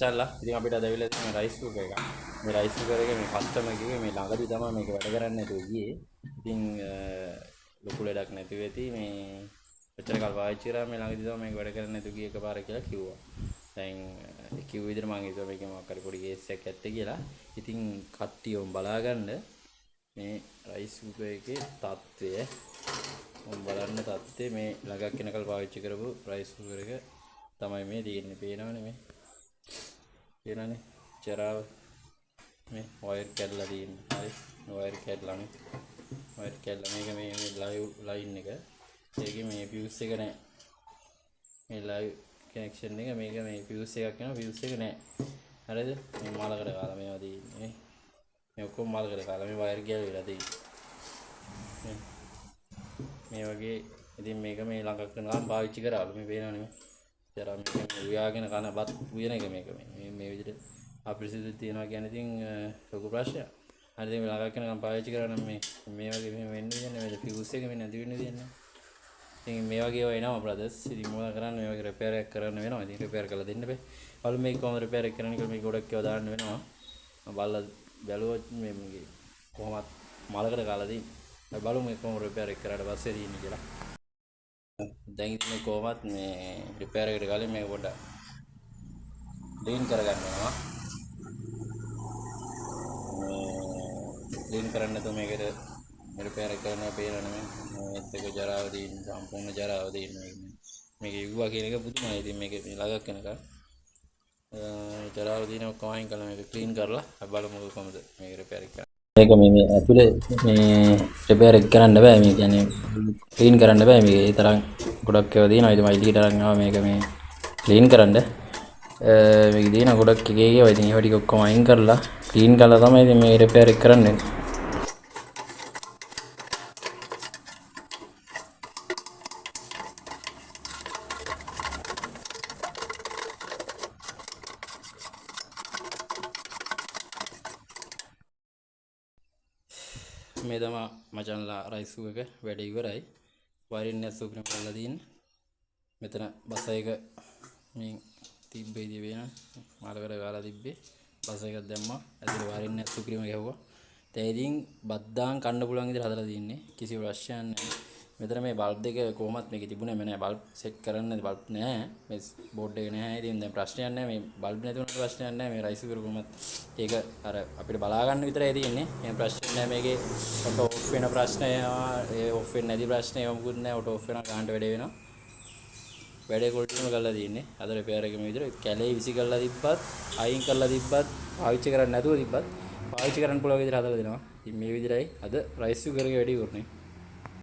චල්ලා ඉතින් අපිට අද ඇවිල්ලා තියෙන රයිස් කුකර් එක. මේ රයිස් කුකර් එකේ මේ කස්ටමර් කිව්වේ මේ ළඟදී තමයි මේක වැඩ කරන්නේ නැතුව ගියේ. ඉතින් ලොකු ලඩක් නැතුව ඇති මේ ඔච්චර කල් පාවිච්චි කරා මේ ළඟදී තමයි මේක වැඩ කරන්නේ නැතුව ගියේ එකපාර කියලා කිව්වා. දැන් කිව්ව විදිහට මම හිතුවා මේකේ මොකක් හරි පොඩි කේස් එකක් ඇත්තේ කියලා. ඉතින් කට්ටියම බලාගන්න මේ රයිස් කුකර් එකේ තත්ත්වය මම බලන්න තත්ත්වය මේ ළඟක් වෙනකල් පාවිච්චි කරපු රයිස් කුකර් එක තමයි මේ තියෙන්නේ. පේනවනේ මේ. පේනවනේ චරාව මේ වයර් කැඩලා තියෙන්නේ. හරි. වයර් කැඩලානේ. වයර් කැඩලා මේක මේ ලයිව් ලයින් එක. ඒකේ මේ ෆියුස් එක නැහැ. මේ ලයිව් කනෙක්ෂන් එක මේක මේ ෆියුස් එකක් වෙනවා ෆියුස් එක නැහැ. හරිද? මේ මාලකට කාලා මේවා තියෙන්නේ. මේ ඔක්කොම මාලකට කාලා මේ වයර් ගැලවිලා තියෙන්නේ. මේ වගේ ඉතින් මේක මේ ළඟක් වෙනකම් පාවිච්චි කරාලු මේ පේනවනේ මේ. ජරා මේක උයාගෙන කන බත් උයන එක මේක මේ විදිහට අපිරිසිදු තියනවා කියන්නේ ඉතින් ලොකු ප්‍රශ්නයක්. හරි ඉතින් ළඟක් වෙනකම් පාවිච්චි කරා නම් මේ වගේ මෙහෙම වෙන්න දෙන්නේ මේ ෆියුස් එක මේ නැති වෙන්න දෙන්නේ. ඉතින් මේ වගේ ඒවා එනවා බ්‍රදර්ස්. ඉතින් මොනවද කරන්නේ මේ වගේ රිපෙයාර් එකක් කරන්න වෙනවා. ඉතින් රිපෙයාර් කරලා දෙන්න බෑ. බලමු මේක කොහොමද රිපෙයාර් එක කරන්නේ කියලා මේක ගොඩක් ඒවා දාන්න වෙනවා. මම බලලා බැලුවොත් මේකේ කොහොමත් මලකට කාලා තියෙන්නේ. බලමු මේක කොහොම රිපෙයාර් එක කරාට පස්සේ තියෙන්නේ කියලා. දැන් ඉතින් මේ කොහොමත් මේ රිපෙයාර් එකට ගාලින් මේක පොඩ්ඩක් ක්ලීන් කරගන්න වෙනවා. ක්ලීන් කරන්න නැතුව මේකට රිපෙයාර් එක කරනවා පේනවනේ මේත් එක ජරාව තියෙන සම්පූර්ණ ජරාව තියෙන මේක ඉව්වා කියන එක පුදුමයි. ඉතින් මේක ළඟක් වෙනකන් ජරාව තියෙන ඔක්කොම අයින් කරලා මේක ක්ලීන් කරලා බලමු කොහොමද මේක රිපෙයාර් එක කරන්නේ. මේක මේ ඇතුලේ මේ රිපෙයාර් එක කරන්න බෑ. මේ කියන්නේ ක්ලීන් කරන්න බෑ. මේක ඒ තරම් ගොඩක් ඒවා තියෙනවා. ඉතින් මම එළියට අරන් ආවා මේක මේ ක්ලීන් කරන්න. මේක තියෙන ගොඩක් එක එක ඒවා. ඉතින් ඒවා ටික ඔක්කොම අයින් කරලා ක්ලීන් කරලා තමයි ඉතින් මේ රිපෙයාර් එක කරන්නේ. මේ තමයි මචන්ලා රයිස් කුකර් එක වැඩ ඉවරයි. වයරින් එක සුප්‍රීම කරලා තියෙන්නේ. මෙතන බස එක මේ තිබ්බේ ඉතින් වෙන මාළකට ගාලා තිබ්බේ. බස එකක් දැම්මා. ඇතුලේ වයරින් එක සුප්‍රීම ගැහුවා. දැන් ඉතින් බද්දාන් කන්න පුළුවන් විදිහට හදලා තින්නේ. කිසි ප්‍රශ්නයක් නැහැ. මෙතන මේ බල්බ් එක කොහොමත් මේකේ තිබුණේ නැහැ. බල්බ් සෙට් කරන්න බල්බ් නැහැ. මේ බෝඩ් එක නැහැ. ඉතින් දැන් ප්‍රශ්නයක් නැහැ. මේ බල්බ් නැති වුණාට ප්‍රශ්නයක් නැහැ. මේ රයිස් කුකර් කොහොමත් ඒක අර අපිට බලා ගන්න විතරයි තියෙන්නේ. මේ ප්‍රශ්නයක් නැහැ මේකේ. ඔටෝ ඔෆ් වෙන ප්‍රශ්නය ඒ ඔෆ් වෙන්නේ නැති ප්‍රශ්නය මොකුත් නැහැ. ඔටෝ ඔෆ් වෙනවා ගන්නට වැඩේ වෙනවා. වැඩේ කොල්ටිම කරලා තියෙන්නේ. අද රිපෙයාර් එකේ මේ විදිහට කැලේ විසි කරලා තිබ්බත් අයින් කරලා තිබ්බත් පාවිච්චි කරන්නේ නැතුව තිබ්බත් පාවිච්චි කරන්න පුළුවන් විදිහට හදලා දෙනවා. ඉතින් මේ විදිහටයි අද රයිස් කුකර් එකේ වැඩේ කරන්නේ.